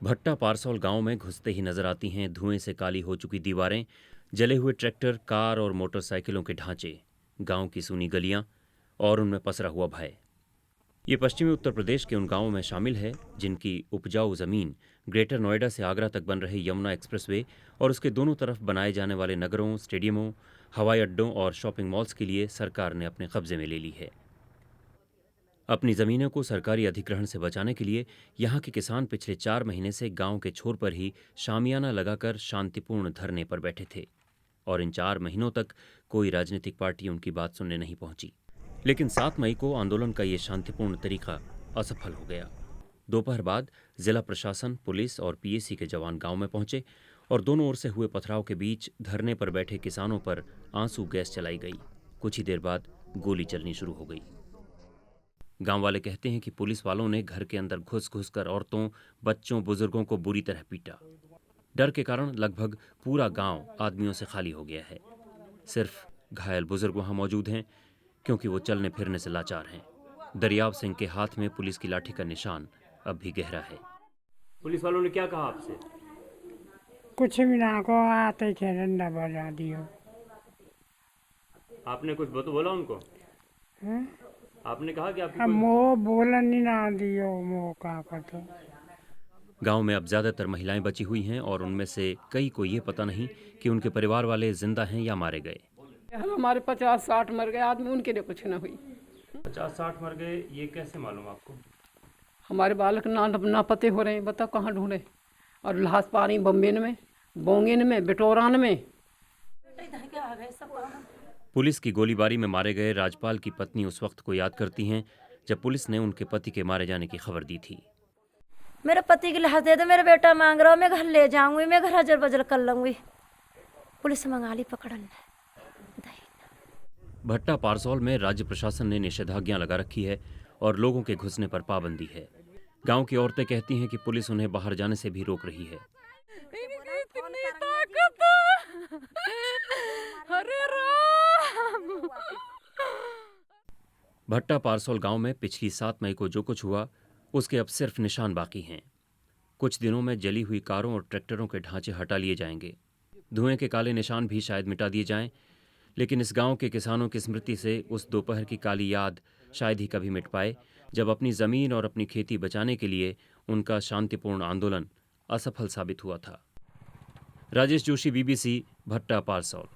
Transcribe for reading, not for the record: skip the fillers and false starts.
भट्टा पारसौल गांव में घुसते ही नजर आती हैं धुएं से काली हो चुकी दीवारें, जले हुए ट्रैक्टर, कार और मोटरसाइकिलों के ढांचे, गांव की सूनी गलियां और उनमें पसरा हुआ भय। ये पश्चिमी उत्तर प्रदेश के उन गांवों में शामिल है जिनकी उपजाऊ जमीन ग्रेटर नोएडा से आगरा तक बन रहे यमुना एक्सप्रेसवे और उसके दोनों तरफ बनाए जाने वाले नगरों, स्टेडियमों, हवाई अड्डों और शॉपिंग मॉल्स के लिए सरकार ने अपने कब्जे में ले ली है। अपनी जमीनों को सरकारी अधिग्रहण से बचाने के लिए यहाँ के किसान पिछले 4 महीने से गांव के छोर पर ही शामियाना लगाकर शांतिपूर्ण धरने पर बैठे थे और इन 4 महीनों तक कोई राजनीतिक पार्टी उनकी बात सुनने नहीं पहुंची। लेकिन 7 मई को आंदोलन का ये शांतिपूर्ण तरीका असफल हो गया। दोपहर बाद जिला प्रशासन, पुलिस और पीएसी के जवान गांव में पहुंचे और दोनों ओर से हुए पथराव के बीच धरने पर बैठे किसानों पर आंसू गैस चलाई गई। कुछ ही देर बाद गोली चलनी शुरू हो गई। गांव वाले कहते हैं कि पुलिस वालों ने घर के अंदर घुस घुस कर औरतों, बच्चों, बुजुर्गों को बुरी तरह पीटा। डर के कारण लगभग पूरा गांव आदमियों से खाली हो गया है। सिर्फ घायल बुजुर्ग वहां मौजूद हैं क्योंकि वो चलने फिरने से लाचार हैं। दरियाव सिंह के हाथ में पुलिस की लाठी का निशान अब भी गहरा है। पुलिस वालों ने क्या कहा आपसे? कुछ भी ना को आते थे, डंडा बजा दियो। आपने कुछ बोला उनको? आपने कहा कि आपकी मो बोलन नहीं ना दियो, मो का करते। गांव में अब ज्यादातर महिलाएं बची हुई हैं और उनमें से कई को ये पता नहीं कि उनके परिवार वाले जिंदा हैं या मारे गए। हमारे 50-60 मर गए आदमी, उनके लिए कुछ ना हुई। 50-60 मर गए, ये कैसे मालूम आपको? हमारे बालक ना पते हो रहे हैं, बताओ कहाँ ढूंढे। और लाश पा रही बम्बेन में, बोंगेन में, बिटोरान में। पुलिस की गोलीबारी में मारे गए राजपाल की पत्नी उस वक्त को याद करती हैं जब पुलिस ने उनके पति के मारे जाने की खबर दी थी। मेरे पति की लाश दे दो, मेरा बेटा मांग रहा हूँ, मैं घर ले जाऊंगी, मैं घर हजर बजर कर लूंगी। पुलिस मंगा ली पकड़न। भट्टा पारसौल में राज्य प्रशासन ने निषेधाज्ञा लगा रखी है और लोगों के घुसने पर पाबंदी है। गांव की औरतें कहती हैं कि पुलिस उन्हें बाहर जाने से भी रोक रही है। भट्टा पारसौल गांव में पिछली 7 मई को जो कुछ हुआ उसके अब सिर्फ निशान बाकी हैं। कुछ दिनों में जली हुई कारों और ट्रैक्टरों के ढांचे हटा लिए जाएंगे। धुएं के काले निशान भी शायद मिटा दिए जाएं, लेकिन इस गांव के किसानों की स्मृति से उस दोपहर की काली याद शायद ही कभी मिट पाए जब अपनी जमीन और अपनी खेती बचाने के लिए उनका शांतिपूर्ण आंदोलन असफल साबित हुआ था। राजेश जोशी, BBC, भट्टा पारसौल।